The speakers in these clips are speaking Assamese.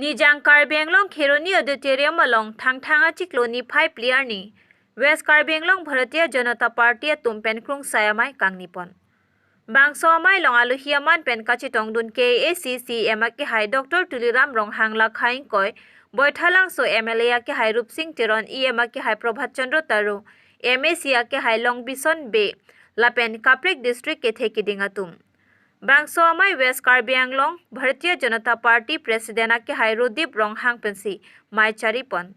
Nijang Karbi Anglong Kheroni Auditorium along Thangthanga Chikloni 5 player ni West Karbi Anglong Bharatiya Janata Party tumpen krung sayamai kangnipon. Bangso amai long aluhiaman pen kachitong dun KACC emake hai Dr. Tuliram Rong Hangla Khaing koi boithalang so MLA ke hai Rup Singh Tiron emake hai Prabhat Chandra Taru MAC ke hai Long Bison Bay Lapen Kaprik District ke theki dingatum. Bangso amai West Karbi Anglong Bharatiya Janata Party President ke hai Rodip Rong Hang pensi mai charipon.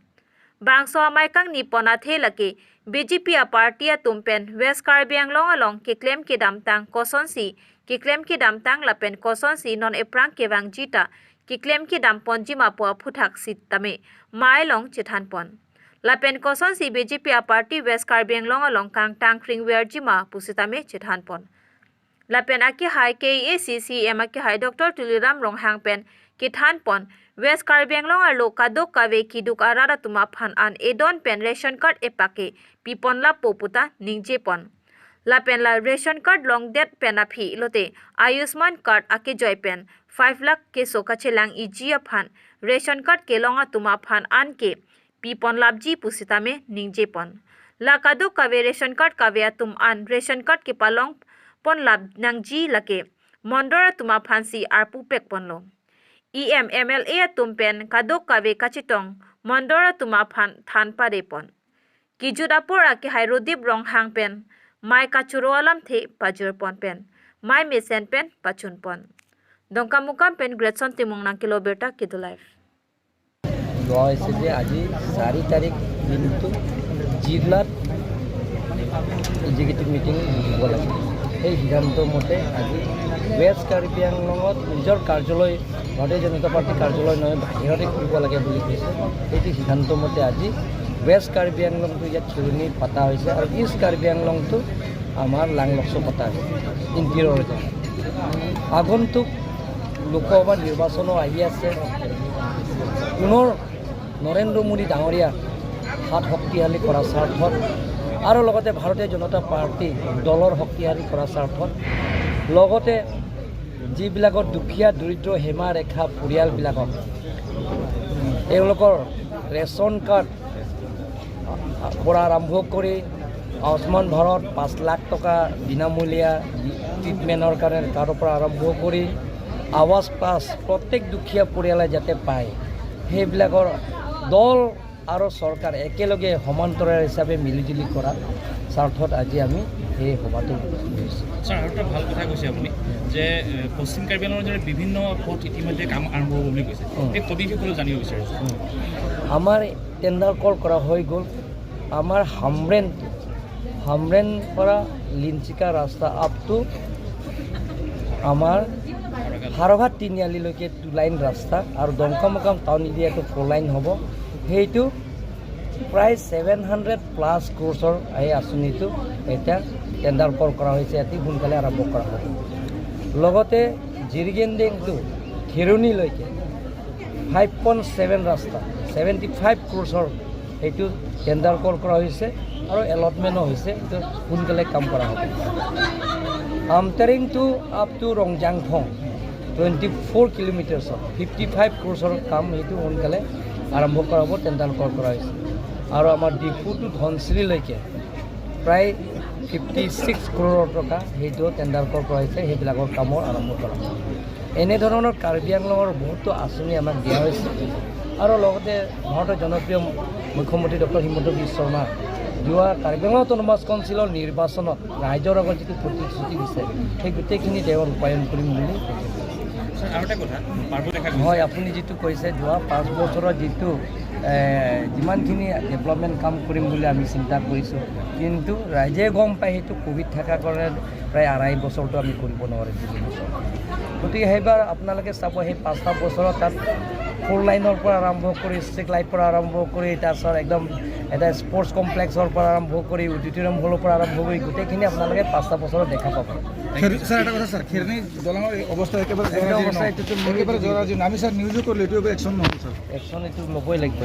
Bangso amai kang nipona thelake BJP a party a tumpen West Karbi Anglong along ke claim ke damtang kosonsi ke claim ke damtang lapen kosonsi non eprang ke wang jita ke claim ke dampon jima po phuthak sit tame mai long chithanpon. Lapen kosonsi BJP a party West Karbi Anglong along kang tang kring wer jima pusitame chithanpon. Lapen aki hai KACC emaki hai Dr. Tuliram Rong Hang pen kithanpon West Karbi Anglong alo kadok kawe kiduk arara tuma phan an edon pen ration card epake pipon la poputa ningjepon. Lapen la ration card long debt pen aphi lote Ayushman card ake joy pen 5 lakh ke soka chelang iji phan ration card ke longa tuma phan an ke pipon labji pusitame ningjepon. La kadok kawe ration card kawe tum an ration card ke palong pon lab nangji lake mondora tuma phansi arpu pek ponlo. MLA tumpen kadok kawe kachitong mondora tuma phan than pare pon. Kijudapur ake hai Rodip Rong Hang pen mai kachuro alam the pajur pon pen mai mesen pen pachun pon. Dongka mukam pen Gretson timung nang kilo beta kidu life. Goy se aji 4 tarik bintu jidlat executive meeting bola. এই সিদ্ধান্ত মতে আজি ওয়েস্ট কাৰ্বি আংলঙত নিজৰ কাৰ্যালয় ভাৰতীয় জনতা পাৰ্টি কাৰ্যালয় নহয় বাহিৰতে কৰিব লাগে বুলি কৈছে। এইটো সিদ্ধান্ত মতে আজি ওয়েস্ট কাৰ্বি আংলংটো ইয়াত খেলনি পতা হৈছে আৰু ইষ্ট কাৰ্বি আংলংটো আমাৰ লাংলক্স পতা হৈছে ইণ্টিৰিয়ৰ জেগা। আগন্তুক লোকসভা নিৰ্বাচনো আহি আছে। পুনৰ নৰেন্দ্ৰ মোদী ডাঙৰীয়া হাত শক্তিশালী কৰা স্বাৰ্থত আৰু লগতে ভাৰতীয় জনতা পাৰ্টি দলৰ শক্তিশালী কৰা স্বাৰ্থত লগতে যিবিলাকৰ দুখীয়া দৰিদ্ৰ হেমা ৰেখা পৰিয়ালবিলাকক তেওঁলোকৰ ৰেচন কাৰ্ড পৰা আৰম্ভ কৰি আয়ুষ্মান ভাৰত 5 লাখ টকা বিনামূলীয়া ট্ৰিটমেণ্টৰ কাৰণে কাৰ্ডৰ পৰা আৰম্ভ কৰি আৱাজ পাছ প্ৰত্যেক দুখীয়া পৰিয়ালে যাতে পায় সেইবিলাকৰ দল আৰু চৰকাৰ একেলগে সমান্তৰাল হিচাপে মিলিজুলি কৰাৰ স্বাৰ্থত আজি আমি এই সভাটো লৈছোঁ। স্যাৰ আৰু এটা ভাল কথা কৈছে আপুনি যে পশ্চিম কাৰ্বি আংলঙৰ বিভিন্ন পথ ইতিমধ্যে কাম আৰম্ভ হ'ব বুলি কৈছে। এই সবিশেষলৈ জানিব বিচাৰিছোঁ। আমাৰ টেণ্ডাৰ কল কৰা হৈ গ'ল। আমাৰ হামৰেন পৰা লিঞ্চিকা ৰাস্তা আপ টু আমাৰ হাৰঘাট তিনিআলিলৈকে 2 লাইন ৰাস্তা আৰু দংকামকাম টাউন এৰিয়াটো 4 লাইন হ'ব। সেইটো প্ৰায় 700+ ক্ৰ'ৰৰ এই আঁচনিটো এতিয়া টেণ্ডাৰ কল কৰা হৈছে। অতি সোনকালে আৰম্ভ কৰা হ'ব। লগতে জিৰিগেণ্ডিং টু খেৰণিলৈকে 5.7 ৰাস্তা 75 ক্ৰ'ৰৰ সেইটো টেণ্ডাৰ কল কৰা হৈছে আৰু এলটমেণ্টো হৈছে। এইটো সোনকালে কাম কৰা হ'ব। আমটাৰিং টু আপ টু ৰংজাংফং 24 কিলোমিটাৰ্ছৰ 55 ক্ৰ'ৰৰ কাম সেইটো সোনকালে আৰম্ভ কৰা হ'ব। টেণ্ডাৰ কল কৰা হৈছে আৰু আমাৰ ডিপু টু ধনশ্ৰীলৈকে প্ৰায় 56 ক্ৰ'ৰৰ টকা সেইটো টেণ্ডাৰ কল কৰা হৈছে। সেইবিলাকৰ কামৰ আৰম্ভ কৰা হ'ব। এনেধৰণৰ কাৰ্বি আংলঙৰ বহুতো আঁচনি আমাক দিয়া হৈছে আৰু লগতে ভাৰতৰ জনপ্ৰিয় মুখ্যমন্ত্ৰী ডক্টৰ হিমন্ত বিশ্ব শৰ্মা যোৱা কাৰ্বি আংলং অট'নমাছ কাউন্সিলৰ নিৰ্বাচনত ৰাইজৰ আগত যিটো প্ৰতিশ্ৰুতি দিছে সেই গোটেইখিনি তেওঁ ৰূপায়ণ কৰিম বুলি আৰু এটা কথা হয় আপুনি যিটো কৈছে যোৱা 5 বছৰৰ যিটো যিমানখিনি ডেভেলপমেণ্ট কাম কৰিম বুলি আমি চিন্তা কৰিছোঁ কিন্তু ৰাইজে গম পায় সেইটো কোভিড থকাৰ কাৰণে প্ৰায় 2.5 বছৰটো আমি কৰিব নোৱাৰিছিলোঁ। গতিকে সেইবাৰ আপোনালোকে চাব সেই 5টা বছৰত তাত 4 লাইনৰ পৰা আৰম্ভ কৰি ষ্ট্ৰীট লাইট পৰা আৰম্ভ কৰি তাৰপিছত একদম এটা স্পৰ্টছ কমপ্লেক্সৰ পৰা আৰম্ভ কৰি অডিটৰিয়াম হলৰ পৰা আৰম্ভ কৰি গোটেইখিনি আপোনালোকে 5টা বছৰত দেখা পাব। স্যাৰ এটা কথা স্যাৰ খেৰনি দলঙৰ অৱস্থা একেবাৰে জৰাজীৰ্ণ আমি স্যাৰ নিউজো কৰিলোঁ এইটো একশ্যন নহ'ব স্যাৰ। একশ্যন এইটো ল'বই লাগিব।